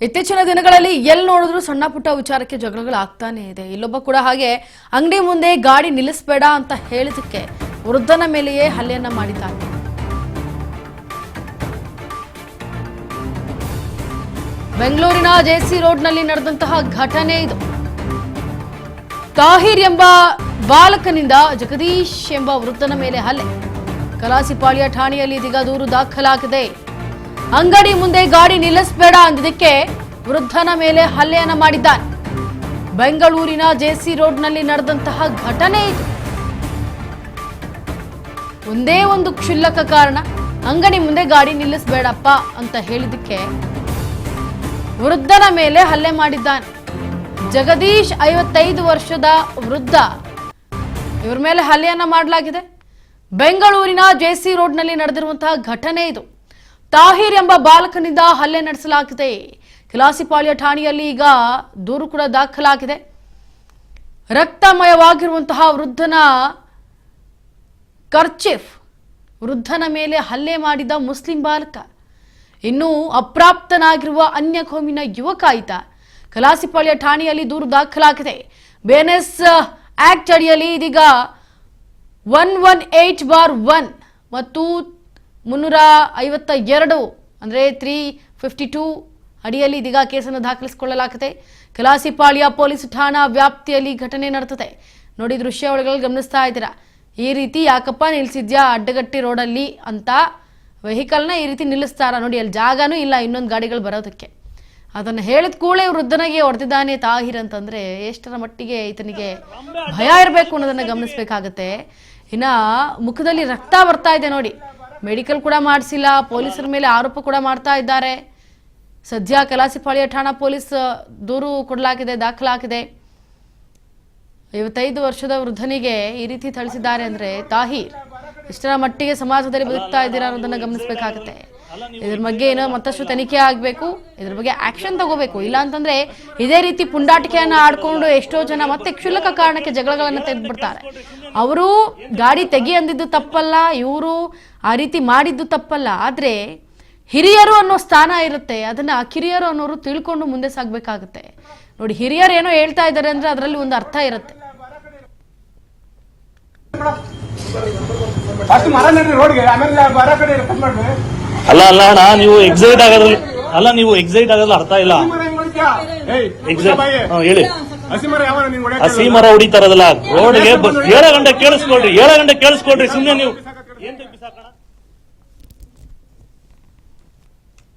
ಇತ್ತೀಚಿನ ದಿನಗಳಲ್ಲಿ ಎಲ್ಲಿ ನೋಡಿದ್ರು ಸಣ್ಣ ಪುಟ್ಟ ವಿಚಾರಕ್ಕೆ ಜಗಳಗಳು ಆಗ್ತಾನೆ ಇದೆ. ಇಲ್ಲೊಬ್ಬ ಕೂಡ ಹಾಗೆ ಅಂಗಡಿ ಮುಂದೆ ಗಾಡಿ ನಿಲ್ಲಿಸಬೇಡ ಅಂತ ಹೇಳಿದಕ್ಕೆ ವೃದ್ಧನ ಮೇಲೆಯೇ ಹಲ್ಲೆಯನ್ನ ಮಾಡಿದ್ದಾನೆ. ಬೆಂಗಳೂರಿನ ಜೆಸಿ ರೋಡ್ನಲ್ಲಿ ನಡೆದಂತಹ ಘಟನೆ ಇದು. ತಾಹಿರ್ ಎಂಬ ಬಾಲಕನಿಂದ ಜಗದೀಶ್ ಎಂಬ ವೃದ್ಧನ ಮೇಲೆ ಹಲ್ಲೆ. ಕಲಾಸಿಪಾಳ್ಯ ಠಾಣೆಯಲ್ಲಿ ಇದೀಗ ದೂರು ದಾಖಲಾಗಿದೆ. ಅಂಗಡಿ ಮುಂದೆ ಗಾಡಿ ನಿಲ್ಲಿಸಬೇಡ ಅಂದಿದ್ದಕ್ಕೆ ವೃದ್ಧನ ಮೇಲೆ ಹಲ್ಲೆಯನ್ನ ಮಾಡಿದ್ದಾನೆ. ಬೆಂಗಳೂರಿನ ಜೆಸಿ ರೋಡ್ನಲ್ಲಿ ನಡೆದಂತಹ ಘಟನೆ ಇದು. ಒಂದೇ ಒಂದು ಕ್ಷುಲ್ಲಕ ಕಾರಣ, ಅಂಗಡಿ ಮುಂದೆ ಗಾಡಿ ನಿಲ್ಲಿಸಬೇಡಪ್ಪ ಅಂತ ಹೇಳಿದಕ್ಕೆ ವೃದ್ಧನ ಮೇಲೆ ಹಲ್ಲೆ ಮಾಡಿದ್ದಾನೆ. ಜಗದೀಶ್ 55 ವರ್ಷದ ವೃದ್ಧ, ಇವರ ಮೇಲೆ ಹಲ್ಲೆಯನ್ನ ಮಾಡಲಾಗಿದೆ. ಬೆಂಗಳೂರಿನ ಜೆಸಿ ರೋಡ್ನಲ್ಲಿ ನಡೆದಿರುವಂತಹ ಘಟನೆ ಇದು. ತಾಹಿರ್ ಎಂಬ ಬಾಲಕನಿಂದ ಹಲ್ಲೆ ನಡೆಸಲಾಗಿದೆ. ಕಲಾಸಿಪಾಳ್ಯ ಠಾಣೆಯಲ್ಲಿ ಈಗ ದೂರು ಕೂಡ ದಾಖಲಾಗಿದೆ. ರಕ್ತಮಯವಾಗಿರುವಂತಹ ವೃದ್ಧನ ಕರ್ಚಿಫ್, ವೃದ್ಧನ ಮೇಲೆ ಹಲ್ಲೆ ಮಾಡಿದ ಮುಸ್ಲಿಂ ಬಾಲಕ, ಇನ್ನು ಅಪ್ರಾಪ್ತನಾಗಿರುವ ಅನ್ಯ ಕೋಮಿನ ಯುವಕ ಈತ. ಕಲಾಸಿಪಾಳ್ಯ ಠಾಣೆಯಲ್ಲಿ ದೂರು ದಾಖಲಾಗಿದೆ. ಬಿಎನ್ಎಸ್ ಆಕ್ಟ್ ಅಡಿಯಲ್ಲಿ ಇದೀಗ 118/1 ಮತ್ತು 352 ಅಂದ್ರೆ 352 ಅಡಿಯಲ್ಲಿ ಇದೀಗ ಕೇಸನ್ನು ದಾಖಲಿಸಿಕೊಳ್ಳಲಾಗಿದೆ. ಕಲಾಸಿಪಾಳ್ಯ ಪೊಲೀಸ್ ಠಾಣಾ ವ್ಯಾಪ್ತಿಯಲ್ಲಿ ಘಟನೆ ನಡೆದಿದೆ. ನೋಡಿ, ದೃಶ್ಯ ಒಳಗಡೆ ಗಮನಿಸ್ತಾ ಇದ್ದೀರಾ. ಈ ರೀತಿ ಯಾಕಪ್ಪ ನಿಲ್ಸಿದ್ಯಾ ಅಡ್ಡಗಟ್ಟಿ ರೋಡಲ್ಲಿ ಅಂತ ವೆಹಿಕಲ್ನ ಈ ರೀತಿ ನಿಲ್ಲಿಸ್ತಾರ ನೋಡಿ. ಅಲ್ಲಿ ಜಾಗನೂ ಇಲ್ಲ ಇನ್ನೊಂದು ಗಾಡಿಗಳು ಬರೋದಕ್ಕೆ. ಅದನ್ನು ಹೇಳಿದ ಕೂಡಲೇ ವೃದ್ಧನಿಗೆ ಹೊಡೆದಿದ್ದಾನೆ ತಾಹಿರ್ ಅಂತಂದ್ರೆ ಎಷ್ಟರ ಮಟ್ಟಿಗೆ ಈತನಿಗೆ ಭಯ ಇರಬೇಕು ಅನ್ನೋದನ್ನ ಗಮನಿಸಬೇಕಾಗತ್ತೆ. ಇನ್ನ ಮುಖದಲ್ಲಿ ರಕ್ತ ಬರ್ತಾ ಇದೆ ನೋಡಿ. ಮೆಡಿಕಲ್ ಕೂಡ ಮಾಡಿಸಿಲ್ಲ, ಪೊಲೀಸರ ಮೇಲೆ ಆರೋಪ ಕೂಡ ಮಾಡ್ತಾ ಇದ್ದಾರೆ. ಸದ್ಯ ಕಲಾಸಿಪಾಳ್ಯ ಠಾಣಾ ಪೊಲೀಸ್ ದೂರು ಕೊಡಲಾಗಿದೆ, ದಾಖಲಾಗಿದೆ. 55 ವರ್ಷದ ವೃದ್ಧನಿಗೆ ಈ ರೀತಿ ಥಳಿಸಿದ್ದಾರೆ ಅಂದ್ರೆ ತಾಹಿರ್ ಎಷ್ಟರ ಮಟ್ಟಿಗೆ ಸಮಾಜದಲ್ಲಿ ಬದುಕ್ತಾ ಇದ್ದೀರಾ ಅನ್ನೋದನ್ನ ಗಮನಿಸಬೇಕಾಗತ್ತೆ. ಇದ್ರ ಬಗ್ಗೆ ಏನೋ ಮತ್ತಷ್ಟು ತನಿಖೆ ಆಗಬೇಕು, ಇದ್ರ ಬಗ್ಗೆ ಆಕ್ಷನ್ ತಗೋಬೇಕು. ಇಲ್ಲ ಅಂತಂದ್ರೆ ಇದೇ ರೀತಿ ಪುಂಡಾಟಿಕೆಯನ್ನ ಆಡ್ಕೊಂಡು ಎಷ್ಟೋ ಜನ ಮತ್ತೆ ಕ್ಷುಲ್ಲಕ ಕಾರಣಕ್ಕೆ ಜಗಳಗಳನ್ನ ತೆಗೆದ್ಬಿಡ್ತಾರೆ. ಅವರು ಗಾಡಿ ತೆಗಿ ಅಂದಿದ್ದು ತಪ್ಪಲ್ಲ, ಇವರು ಆ ರೀತಿ ಮಾಡಿದ್ದು ತಪ್ಪಲ್ಲ. ಆದ್ರೆ ಹಿರಿಯರು ಅನ್ನೋ ಸ್ಥಾನ ಇರುತ್ತೆ, ಅದನ್ನ ಕಿರಿಯರು ಅನ್ನೋರು ತಿಳ್ಕೊಂಡು ಮುಂದೆ ಸಾಗ್ಬೇಕಾಗತ್ತೆ. ನೋಡಿ, ಹಿರಿಯರು ಏನೋ ಹೇಳ್ತಾ ಇದ್ದಾರೆ ಅಂದ್ರೆ ಅದರಲ್ಲಿ ಒಂದು ಅರ್ಥ ಇರುತ್ತೆ. ಅಲ್ಲ ಅಣ್ಣ, ನೀವು ಎಕ್ಸೈಟ್ ಆಗೋದ್ರಲ್ಲಿ ಅರ್ಥ ಇಲ್ಲ. ಹೇಳಿ, ಹಸಿ ಮರ ಹೊಡಿತಾರದಲ್ಲ ರೋಡ್ಗೆ. 7 ಗಂಟೆ ಕೇಳಿಸ್ಕೊಳ್ರಿ, 7 ಗಂಟೆ ಕೇಳಿಸ್ಕೊಳ್ರಿ. ಸುಮ್ಮನೆ ನೀವು ಏನ್